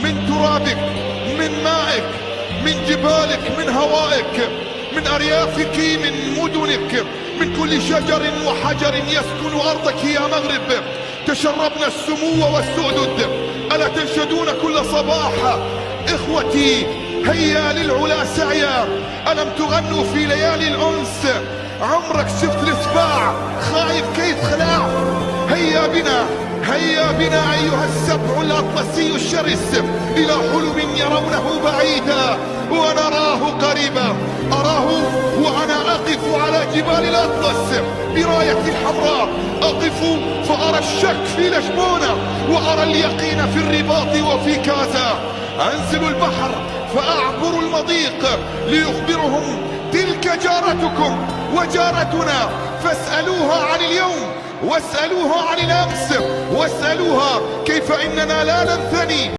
من ترابك، من مائك، من جبالك، من هوائك، من أريافك، من مدنك، من كل شجر وحجر يسكن أرضك يا مغرب. تشربنا السمو والسؤدد. ألا تنشدون كل صباح إخوتي هيا للعلا سعيا؟ ألم تغنوا في ليالي الأنس؟ عمرك شفت السباع خايف كيف خلاع؟ هيا بنا، هيا بنا أيها السبع الأطلسي الشرس إلى حلم يرونه بعيدا ونراه قريبا. أراه وأنا أقف على جبال الأطلس برايتي الحمراء، أقف فأرى الشك في لشبونة وأرى اليقين في الرباط وفي كازا. أنزل البحر فأعبر المضيق ليخبرهم تلك جارتكم وجارتنا، فاسألوها عن اليوم واسألوها عن الأمس واسألوها كيف إننا لا ننثني.